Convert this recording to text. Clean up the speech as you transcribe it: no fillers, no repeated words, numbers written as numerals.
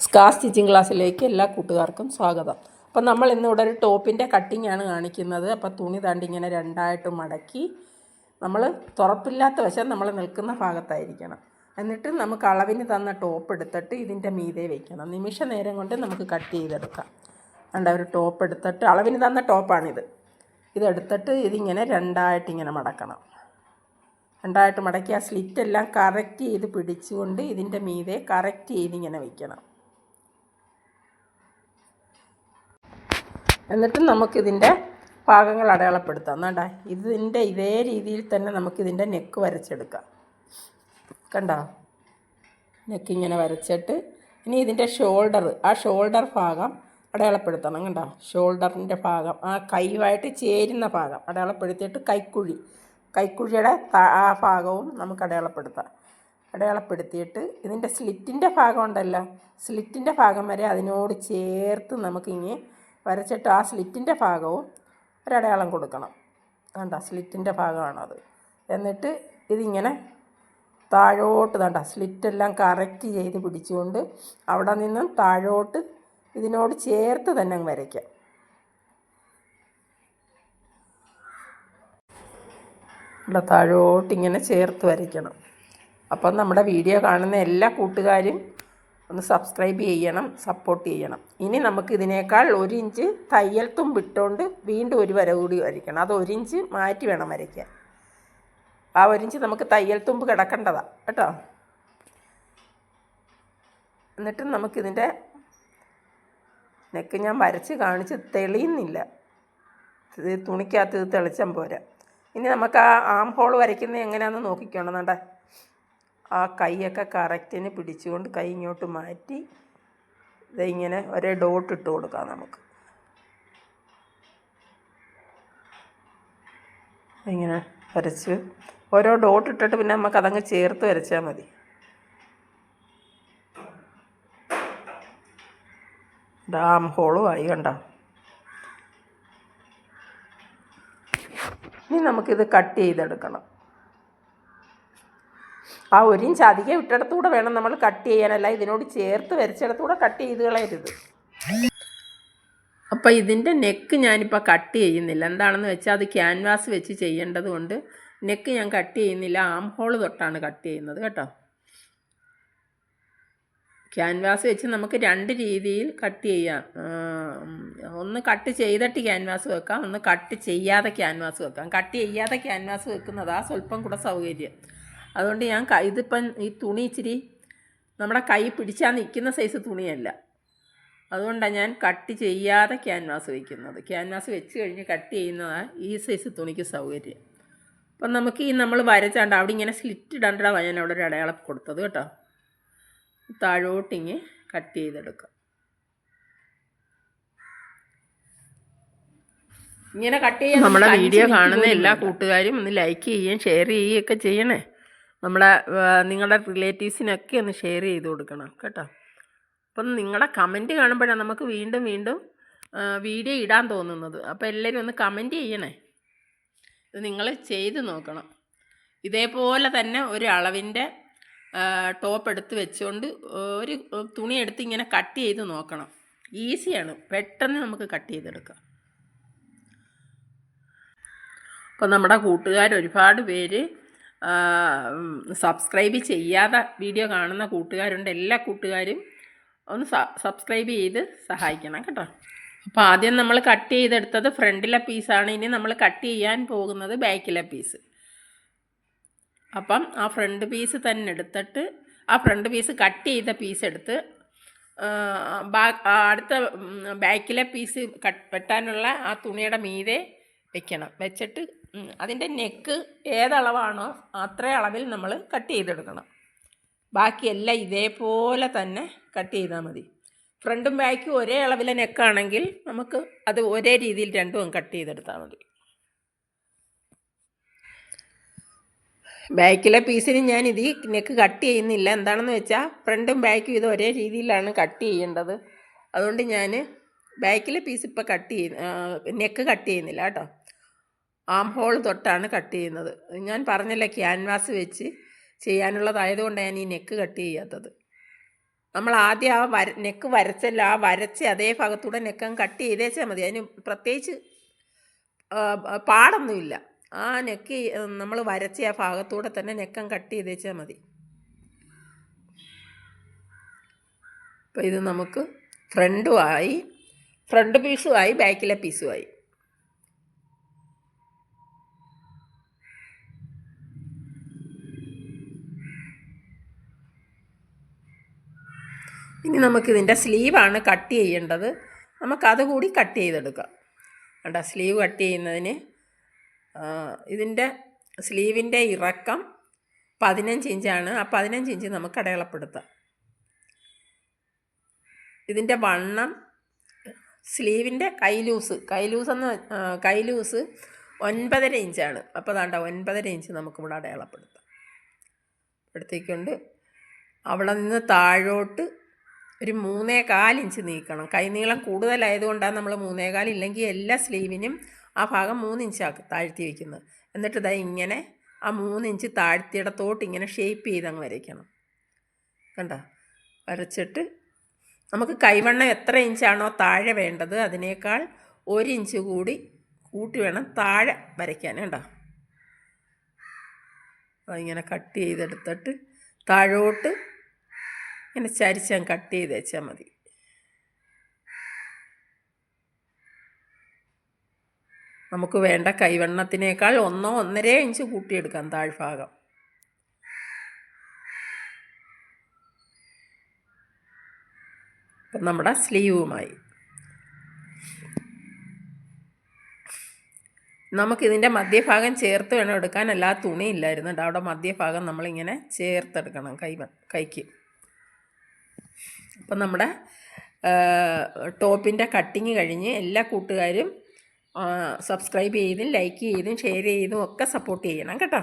Scar stitching ക്ലാസ്സിലേക്ക് എല്ലാ കൂട്ടുകാർക്കും സ്വാഗതം. അപ്പോൾ നമ്മൾ ഇന്നിവിടെ ഒരു ടോപ്പിൻ്റെ കട്ടിംഗ് ആണ് കാണിക്കുന്നത്. അപ്പോൾ തുണി താണ്ടി ഇങ്ങനെ രണ്ടായിട്ട് മടക്കി നമ്മൾ തുറപ്പില്ലാത്ത വശം നമ്മൾ നിൽക്കുന്ന ഭാഗത്തായിരിക്കണം. എന്നിട്ട് നമുക്ക് അളവിന് തന്ന ടോപ്പ് എടുത്തിട്ട് ഇതിൻ്റെ മീതെ വയ്ക്കണം. നിമിഷ നേരം കൊണ്ട് നമുക്ക് കട്ട് ചെയ്തെടുക്കാം. കണ്ട ഒരു ടോപ്പ് എടുത്തിട്ട് അളവിന് തന്ന ടോപ്പാണിത്. ഇതെടുത്തിട്ട് ഇതിങ്ങനെ രണ്ടായിട്ടിങ്ങനെ മടക്കണം. രണ്ടായിട്ട് മടക്കി ആ സ്ലിറ്റെല്ലാം കറക്റ്റ് ചെയ്ത് പിടിച്ചുകൊണ്ട് ഇതിൻ്റെ മീതെ കറക്റ്റ് ചെയ്തിങ്ങനെ വയ്ക്കണം. എന്നിട്ട് നമുക്കിതിൻ്റെ ഭാഗങ്ങൾ അടയാളപ്പെടുത്താം. എന്നാ ഇതിൻ്റെ ഇതേ രീതിയിൽ തന്നെ നമുക്കിതിൻ്റെ നെക്ക് വരച്ചെടുക്കാം. കണ്ടോ, നെക്ക് ഇങ്ങനെ വരച്ചിട്ട് ഇനി ഇതിൻ്റെ ഷോൾഡർ ഭാഗം അടയാളപ്പെടുത്തണം. കണ്ടോ, ഷോൾഡറിൻ്റെ ഭാഗം ആ കൈയുമായിട്ട് ചേരുന്ന ഭാഗം അടയാളപ്പെടുത്തിയിട്ട് കൈക്കുഴിയുടെ ആ ഭാഗവും നമുക്ക് അടയാളപ്പെടുത്തിയിട്ട് ഇതിൻ്റെ സ്ലിറ്റിൻ്റെ ഭാഗം ഉണ്ടല്ലോ, സ്ലിറ്റിൻ്റെ ഭാഗം വരെ അതിനോട് ചേർത്ത് നമുക്കിങ്ങനെ വരച്ചിട്ട് ആ സ്ലിറ്റിൻ്റെ ഭാഗവും ഒരടയാളം കൊടുക്കണം. കണ്ട, സ്ലിറ്റിൻ്റെ ഭാഗമാണത്. എന്നിട്ട് ഇതിങ്ങനെ താഴോട്ട് കണ്ട സ്ലിറ്റെല്ലാം കറക്റ്റ് ചെയ്ത് പിടിച്ചുകൊണ്ട് അവിടെ നിന്നും താഴോട്ട് ഇതിനോട് ചേർത്ത് തന്നെ വരയ്ക്കാം. ഇവിടെ താഴോട്ടിങ്ങനെ ചേർത്ത് വരയ്ക്കണം. അപ്പം നമ്മുടെ വീഡിയോ കാണുന്ന എല്ലാ കൂട്ടുകാരും ഒന്ന് സബ്സ്ക്രൈബ് ചെയ്യണം, സപ്പോർട്ട് ചെയ്യണം. ഇനി നമുക്ക് ഇതിനേക്കാൾ 1 ഇഞ്ച് തയ്യൽ തുമ്പിട്ടുകൊണ്ട് വീണ്ടും ഒരു വര കൂടി വരയ്ക്കണം. അത് 1 ഇഞ്ച് മാറ്റി വേണം വരയ്ക്കാൻ. ആ 1 ഇഞ്ച് നമുക്ക് തയ്യൽ തുമ്പ് കിടക്കേണ്ടതാണ് കേട്ടോ. എന്നിട്ട് നമുക്കിതിൻ്റെ നെക്ക് ഞാൻ വരച്ച് കാണിച്ച് തെളിയുന്നില്ല, തുണിക്കകത്ത് ഇത് തെളിച്ചാൽ പോരാ. ഇനി നമുക്ക് ആ ആം ഹോൾ വരയ്ക്കുന്നത് എങ്ങനെയാണെന്ന് നോക്കിക്കണം. വേണ്ട, ആ കൈയൊക്കെ കറക്റ്റിന് പിടിച്ചുകൊണ്ട് കൈ ഇങ്ങോട്ട് മാറ്റി ഇതിങ്ങനെ ഒരേ ഡോട്ട് ഇട്ട് കൊടുക്കാം. നമുക്ക് ഇങ്ങനെ വരച്ച് ഓരോ ഡോട്ട് ഇട്ടിട്ട് പിന്നെ നമുക്കതങ്ങ് ചേർത്ത് വരച്ചാൽ മതി. ആം ഹോളും ആയി. കണ്ടോ, ഇനി നമുക്കിത് കട്ട് ചെയ്തെടുക്കണം. ആ 1 ഇഞ്ച് അധികം ഇട്ടിടത്തൂടെ വേണം നമ്മൾ കട്ട് ചെയ്യാനല്ല, ഇതിനോട് ചേർത്ത് വരച്ചിടത്തൂടെ കട്ട് ചെയ്ത് കളയരുത്. അപ്പോൾ ഇതിൻ്റെ നെക്ക് ഞാനിപ്പോൾ കട്ട് ചെയ്യുന്നില്ല. എന്താണെന്ന് വെച്ചാൽ അത് ക്യാൻവാസ് വെച്ച് ചെയ്യേണ്ടത് കൊണ്ട് നെക്ക് ഞാൻ കട്ട് ചെയ്യുന്നില്ല. ആം ഹോൾ തൊട്ടാണ് കട്ട് ചെയ്യുന്നത് കേട്ടോ. ക്യാൻവാസ് വെച്ച് നമുക്ക് 2 രീതിയിൽ കട്ട് ചെയ്യാം. ഒന്ന് കട്ട് ചെയ്തിട്ട് ക്യാൻവാസ് വെക്കാം, ഒന്ന് കട്ട് ചെയ്യാതെ ക്യാൻവാസ് വെക്കാം. കട്ട് ചെയ്യാതെ ക്യാൻവാസ് വെക്കുന്നതാണ് സ്വല്പം കൂടെ സൗകര്യം. അതുകൊണ്ട് ഞാൻ ഇതിപ്പം ഈ തുണി ഇച്ചിരി നമ്മുടെ കൈ പിടിച്ചാൽ നിൽക്കുന്ന സൈസ് തുണിയല്ല, അതുകൊണ്ടാണ് ഞാൻ കട്ട് ചെയ്യാതെ ക്യാൻവാസ് വയ്ക്കുന്നത്. ക്യാൻവാസ് വെച്ച് കഴിഞ്ഞ് കട്ട് ചെയ്യുന്നതാണ് ഈ സൈസ് തുണിക്ക് സൗകര്യം. അപ്പം നമുക്ക് ഈ നമ്മൾ വരച്ചാണ്ട് അവിടെ ഇങ്ങനെ സ്ലിറ്റ് ഇടാണ്ടാണ് ഞാൻ അവിടെ ഒരു അടയാളം കൊടുത്തത് കേട്ടോ. താഴോട്ടിങ്ങ് കട്ട് ചെയ്തെടുക്കാം. ഇങ്ങനെ കട്ട് ചെയ്യാൻ നമ്മുടെ വീഡിയോ കാണുന്ന എല്ലാ കൂട്ടുകാരും ഒന്ന് ലൈക്ക് ചെയ്യുകയും ഷെയർ ചെയ്യുകയൊക്കെ ചെയ്യണേ. നിങ്ങളുടെ റിലേറ്റീവ്സിനൊക്കെ ഒന്ന് ഷെയർ ചെയ്ത് കൊടുക്കണം കേട്ടോ. അപ്പം നിങ്ങളുടെ കമൻറ്റ് കാണുമ്പോഴാണ് നമുക്ക് വീണ്ടും വീഡിയോ ഇടാൻ തോന്നുന്നത്. അപ്പോൾ എല്ലാവരും ഒന്ന് കമൻറ്റ് ചെയ്യണേ. ഇത് നിങ്ങൾ ചെയ്ത് നോക്കണം. ഇതേപോലെ തന്നെ ഒരു അളവിൻ്റെ ടോപ്പ് എടുത്ത് വെച്ചുകൊണ്ട് ഒരു തുണി എടുത്ത് ഇങ്ങനെ കട്ട് ചെയ്ത് നോക്കണം. ഈസിയാണ്, പെട്ടെന്ന് നമുക്ക് കട്ട് ചെയ്തെടുക്കാം. അപ്പോൾ നമ്മുടെ കൂട്ടുകാർ ഒരുപാട് പേര് സബ്സ്ക്രൈബ് ചെയ്യാതെ വീഡിയോ കാണുന്ന കൂട്ടുകാരുണ്ട്. എല്ലാ കൂട്ടുകാരും ഒന്ന് സബ്സ്ക്രൈബ് ചെയ്ത് സഹായിക്കണം കേട്ടോ. അപ്പോൾ ആദ്യം നമ്മൾ കട്ട് ചെയ്തെടുത്തത് ഫ്രണ്ടിലെ പീസാണ്. ഇനി നമ്മൾ കട്ട് ചെയ്യാൻ പോകുന്നത് ബാക്കിലെ പീസ്. അപ്പം ആ ഫ്രണ്ട് പീസ് തന്നെ എടുത്തിട്ട് ആ ഫ്രണ്ട് പീസ് കട്ട് ചെയ്ത പീസ് എടുത്ത് അടുത്ത ബാക്കിലെ പീസ് വെട്ടാനുള്ള ആ തുണിയുടെ മീതെ വെക്കണം. വെച്ചിട്ട് അതിൻ്റെ നെക്ക് ഏതളവാണോ അത്ര അളവിൽ നമ്മൾ കട്ട് ചെയ്തെടുക്കണം. ബാക്കിയെല്ലാം ഇതേപോലെ തന്നെ കട്ട് ചെയ്താൽ മതി. ഫ്രണ്ടും ബാക്കും ഒരേ അളവിലെ നെക്കാണെങ്കിൽ നമുക്ക് അത് ഒരേ രീതിയിൽ രണ്ടും കട്ട് ചെയ്തെടുത്താൽ മതി. ബാക്കിലെ പീസിന് ഞാൻ ഇത് നെക്ക് കട്ട് ചെയ്യുന്നില്ല. എന്താണെന്ന് വെച്ചാൽ ഫ്രണ്ടും ബാക്കും ഇത് ഒരേ രീതിയിലാണ് കട്ട് ചെയ്യേണ്ടത്. അതുകൊണ്ട് ഞാൻ ബാക്കിലെ പീസ് ഇപ്പോൾ നെക്ക് കട്ട് ചെയ്യുന്നില്ല കേട്ടോ. ആം ഹോൾ തൊട്ടാണ് കട്ട് ചെയ്യുന്നത്. ഞാൻ പറഞ്ഞില്ല, ക്യാൻവാസ് വെച്ച് ചെയ്യാനുള്ളതായതുകൊണ്ടാണ് ഞാൻ ഈ നെക്ക് കട്ട് ചെയ്യാത്തത്. നമ്മൾ ആദ്യം ആ നെക്ക് വരച്ചല്ല, ആ വരച്ച് അതേ ഭാഗത്തൂടെ നെക്കം കട്ട് ചെയ്തേച്ചാൽ മതി. അതിന് പ്രത്യേകിച്ച് പാടൊന്നുമില്ല. ആ നെക്ക് നമ്മൾ വരച്ച ആ ഭാഗത്തൂടെ തന്നെ നെക്കം കട്ട് ചെയ്തേച്ചാൽ മതി. അപ്പോൾ ഇത് നമുക്ക് ഫ്രണ്ട് പീസുമായി ബാക്കിലെ പീസുമായി. ഇനി നമുക്കിതിൻ്റെ സ്ലീവാണ് കട്ട് ചെയ്യേണ്ടത്. നമുക്കത് കൂടി കട്ട് ചെയ്തെടുക്കാം. കണ്ടോ, സ്ലീവ് കട്ട് ചെയ്യുന്നതിന് ഇതിൻ്റെ സ്ലീവിൻ്റെ ഇറക്കം 15 ഇഞ്ചാണ്. ആ 15 ഇഞ്ച് നമുക്ക് അടയാളപ്പെടുത്താം. ഇതിൻ്റെ വണ്ണം, സ്ലീവിൻ്റെ കൈലൂസ് 9.5 ഇഞ്ചാണ്. അപ്പോൾ അതാണ്ട 9.5 ഇഞ്ച് നമുക്കിവിടെ അടയാളപ്പെടുത്താം. അടുത്തേക്കൊണ്ട് അവിടെ നിന്ന് താഴോട്ട് ഒരു 3.25 ഇഞ്ച് നീക്കണം. കൈനീളം കൂടുതലായതുകൊണ്ടാണ് നമ്മൾ 3.25, ഇല്ലെങ്കിൽ എല്ലാ സ്ലീവിനും ആ ഭാഗം 3 ഇഞ്ചാക്കി താഴ്ത്തി വയ്ക്കുന്നത്. എന്നിട്ട് ഇതാ ഇങ്ങനെ ആ 3 ഇഞ്ച് താഴ്ത്തിയിടത്തോട്ട് ഇങ്ങനെ ഷേപ്പ് ചെയ്തങ്ങ് വരയ്ക്കണം. കണ്ടോ, വരച്ചിട്ട് നമുക്ക് കൈവണ്ണം എത്ര ഇഞ്ചാണോ താഴെ വേണ്ടത് അതിനേക്കാൾ 1 ഇഞ്ച് കൂടി കൂട്ടി വേണം താഴെ വരയ്ക്കാൻ. കണ്ടോ, അതിങ്ങനെ കട്ട് ചെയ്തെടുത്തിട്ട് താഴോട്ട് ഇങ്ങനെ ചരിച്ചങ്ങ് കട്ട് ചെയ്ത് വെച്ചാൽ മതി. നമുക്ക് വേണ്ട കൈവണ്ണത്തിനേക്കാൾ 1-1.5 ഇഞ്ച് കൂട്ടിയെടുക്കാം താഴ്ഭാഗം. അപ്പം നമ്മുടെ സ്ലീവുമായി നമുക്കിതിൻ്റെ മധ്യഭാഗം ചേർത്ത് വേണം എടുക്കാൻ. എല്ലാ തുണി ഇല്ലായിരുന്നു. അവിടെ മധ്യഭാഗം നമ്മളിങ്ങനെ ചേർത്തെടുക്കണം കൈക്ക്. അപ്പം നമ്മുടെ ടോപ്പിൻ്റെ കട്ടിങ് കഴിഞ്ഞ് എല്ലാ കൂട്ടുകാരും സബ്സ്ക്രൈബ് ചെയ്തും ലൈക്ക് ചെയ്തും ഷെയർ ചെയ്തും ഒക്കെ സപ്പോർട്ട് ചെയ്യണം കേട്ടോ.